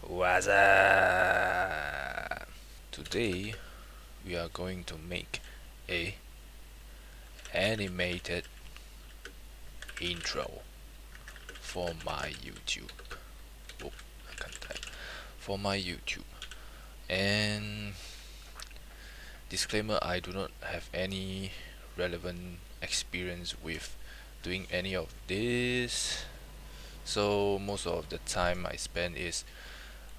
What's up? Today we are going to make a animated intro for my YouTube. Oh, I can't type. For my YouTube. And disclaimer, I do not have any relevant experience with doing any of this. So most of the time I spend is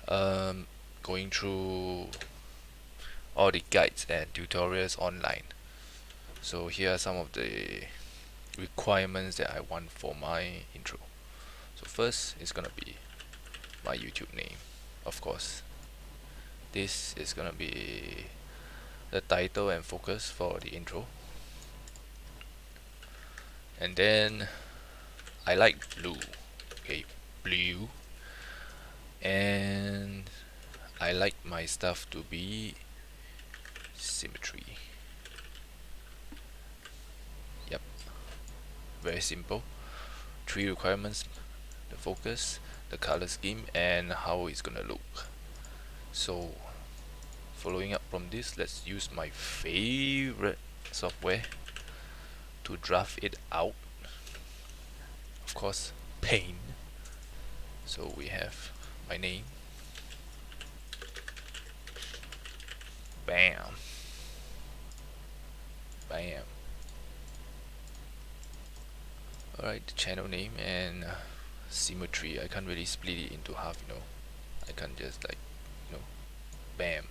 um, going through all the guides and tutorials online. So here are some of the requirements that I want for my intro. So first is gonna be my YouTube name, of course. This is gonna be the title and focus for the intro. And then I like blue. Okay, blue. And I like my stuff to be symmetry. Yep, very simple. Three requirements: the focus, the color scheme, and how it's gonna look. So following up from this, let's use my favorite software to draft it out. Of course, Paint. So we have my name. Bam. Bam. Alright, the channel name and symmetry. I can't really split it into half, I can't just bam.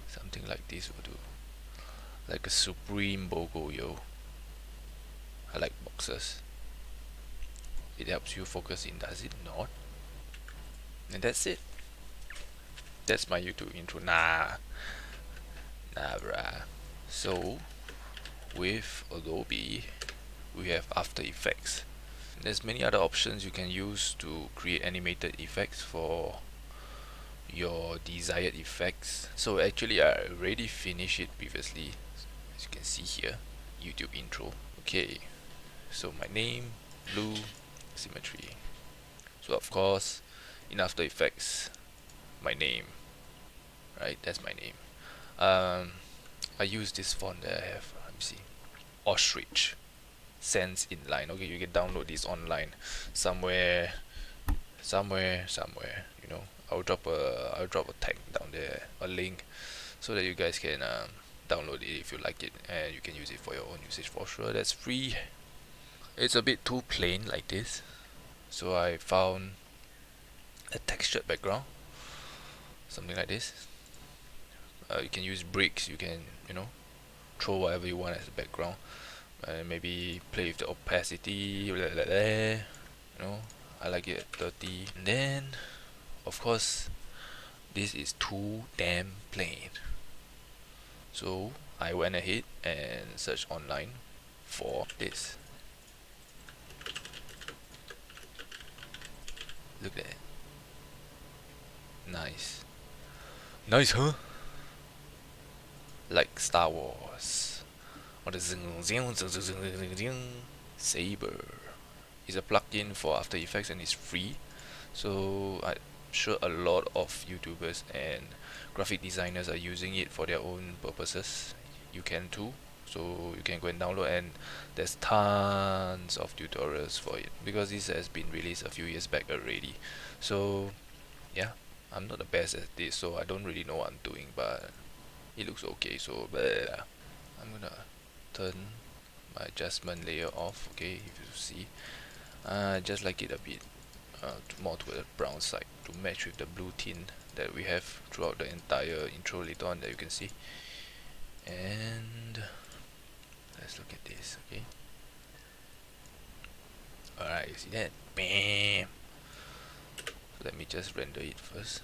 Something like this will do. Like a supreme BOGO, yo. I like boxes. It helps you focus in, does it not? And that's it. That's my YouTube intro. Nah, bruh. So, with Adobe, we have After Effects. There's many other options you can use to create animated effects for your desired effects. So actually I already finished it previously, as you can see here, YouTube intro. Okay, so my name, blue, symmetry. So of course, in After Effects, my name, right? That's my name. I use this font that I have. Let me see, Ostrich, Sans Inline. Okay, you can download this online, somewhere. I'll drop a tag down there, a link, so that you guys can download it if you like it, and you can use it for your own usage for sure. That's free. It's a bit too plain like this, so I found a textured background, something like this. You can use bricks. You can throw whatever you want as a background, and maybe play with the opacity. Blah, blah, blah, I like it at 30. And then, of course, this is too damn plain. So I went ahead and searched online for this. Look at it. Nice. Nice, huh? Like Star Wars. Or the Saber. It's a plugin for After Effects and it's free. So I'm sure a lot of YouTubers and graphic designers are using it for their own purposes. You can too. So you can go and download, and there's tons of tutorials for it because this has been released a few years back already. So yeah, I'm not the best at this, so I don't really know what I'm doing, but it looks okay. So I'm gonna turn my adjustment layer off. Okay, if you see, just like it a bit more to the brown side to match with the blue tint that we have throughout the entire intro later on that you can see. And let's look at this. Okay, alright, you see that? Bam. Let me just render it first.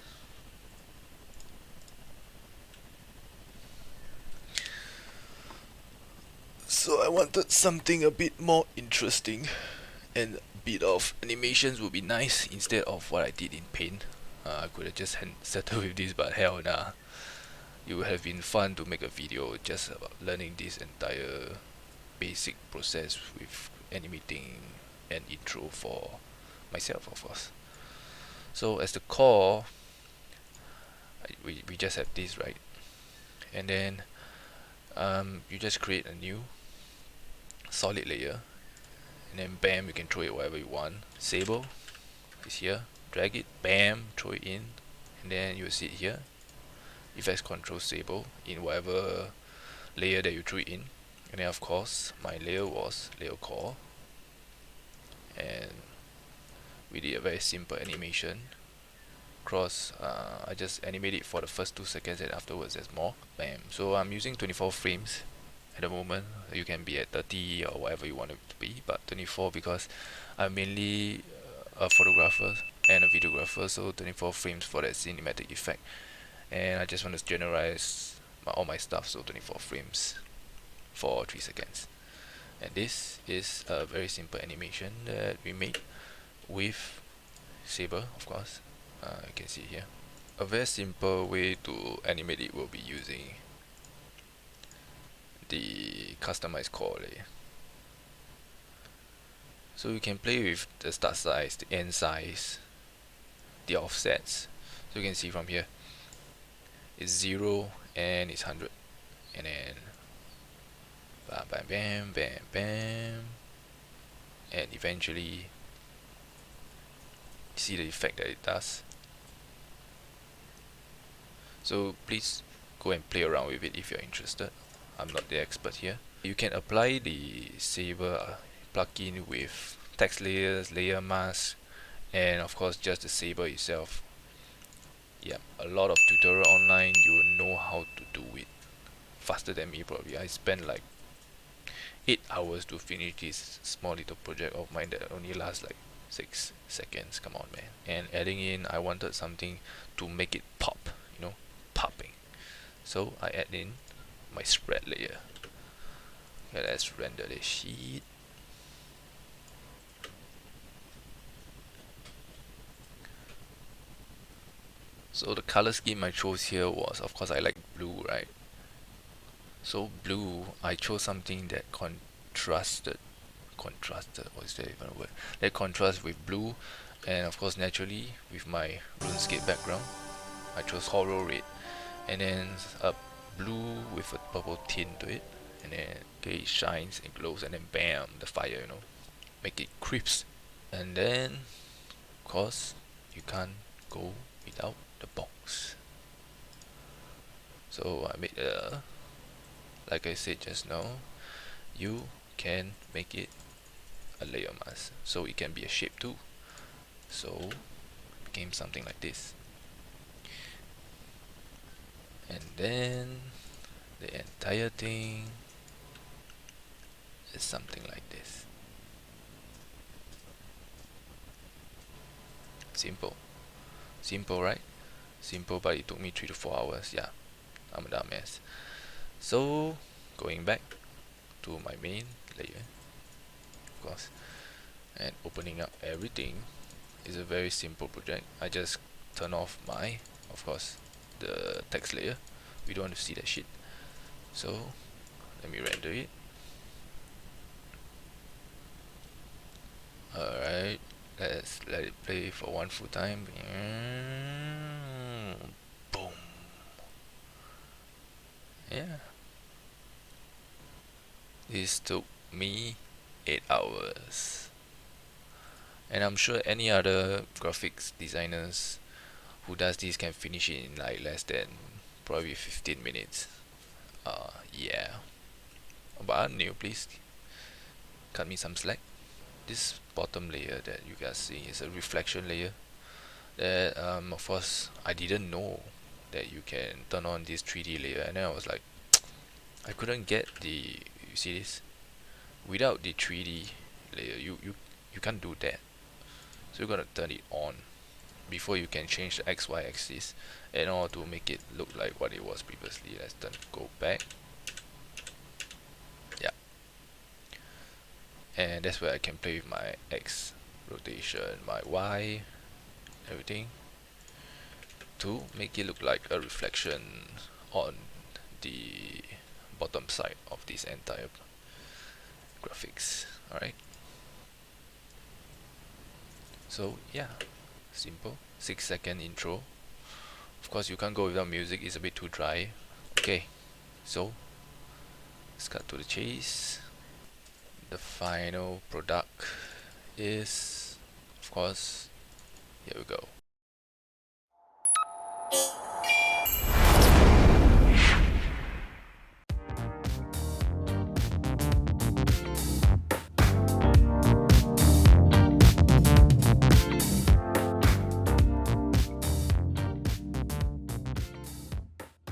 So I wanted something a bit more interesting, and a bit of animations would be nice instead of what I did in Paint. I could have just settled with this, but hell nah. It would have been fun to make a video just about learning this entire basic process with animating an intro for myself, of course. So as the core, we just have this, right? And then you just create a new solid layer, and then bam, you can throw it wherever you want. Sable is here, drag it, bam, throw it in, and then you'll see it here. Effects control sable in whatever layer that you threw it in. And then of course my layer was layer core, and we did a very simple animation. I just animate it for the first 2 seconds, and afterwards there's more. Bam. So I'm using 24 frames at the moment. You can be at 30 or whatever you want it to be, but 24 because I'm mainly a photographer and a videographer, so 24 frames for that cinematic effect. And I just want to generalize all my stuff, so 24 frames for 3 seconds. And this is a very simple animation that we made with Saber, of course. You can see here. A very simple way to animate it will be using the customized core layer. So you can play with the start size, the end size, the offsets. So you can see from here, it's 0 and it's 100, and then bam, bam, bam, bam, bam, and eventually see the effect that it does. So please go and play around with it if you're interested. I'm not the expert here. You can apply the Saber plugin with text layers, layer mask, and of course just the Saber itself. Yeah, a lot of tutorial online, you will know how to do it faster than me probably. I spent like 8 hours to finish this small little project of mine that only lasts like 6 seconds. Come on, man. And adding in, I wanted something to make it pop, popping. So I add in my spread layer. Okay, let's render this sheet. So the color scheme I chose here was, of course, I like blue, right? So blue, I chose something that contrasted, what is that even a word? That contrasts with blue, and of course naturally with my RuneScape background, I chose Horror Red, and then a blue with a purple tint to it, and then okay, it shines, it glows, and then bam, the fire, make it crisp. And then, of course, you can't go without the box. So I made like I said just now, you can make it a layer mask, so it can be a shape too. So it became something like this, and then the entire thing is something like this. Simple, right? Simple, but it took me 3 to 4 hours. Yeah, I'm a dumbass. So going back to my main layer, of course, and opening up everything is a very simple project. I just turn off my, of course, the text layer. We don't want to see that shit. So let me render it. Alright, let's let it play for one full time. Boom. Yeah. This took me 8 hours. And I'm sure any other graphics designers who does this can finish it in like less than probably 15 minutes. Yeah. But I'm new, please cut me some slack. This bottom layer that you guys see is a reflection layer that of course I didn't know that you can turn on this 3D layer, and then I was like, I couldn't get you see this, without the 3D layer you can't do that. So you gotta turn it on before you can change the XY axis in order to make it look like what it was previously. Let's go back. Yeah, and that's where I can play with my X rotation, my Y, everything, to make it look like a reflection on the bottom side of this entire graphics. Alright, so yeah, simple. 6-second intro. Of course, you can't go without music, it's a bit too dry. Okay, so let's cut to the chase. The final product is, of course, here we go.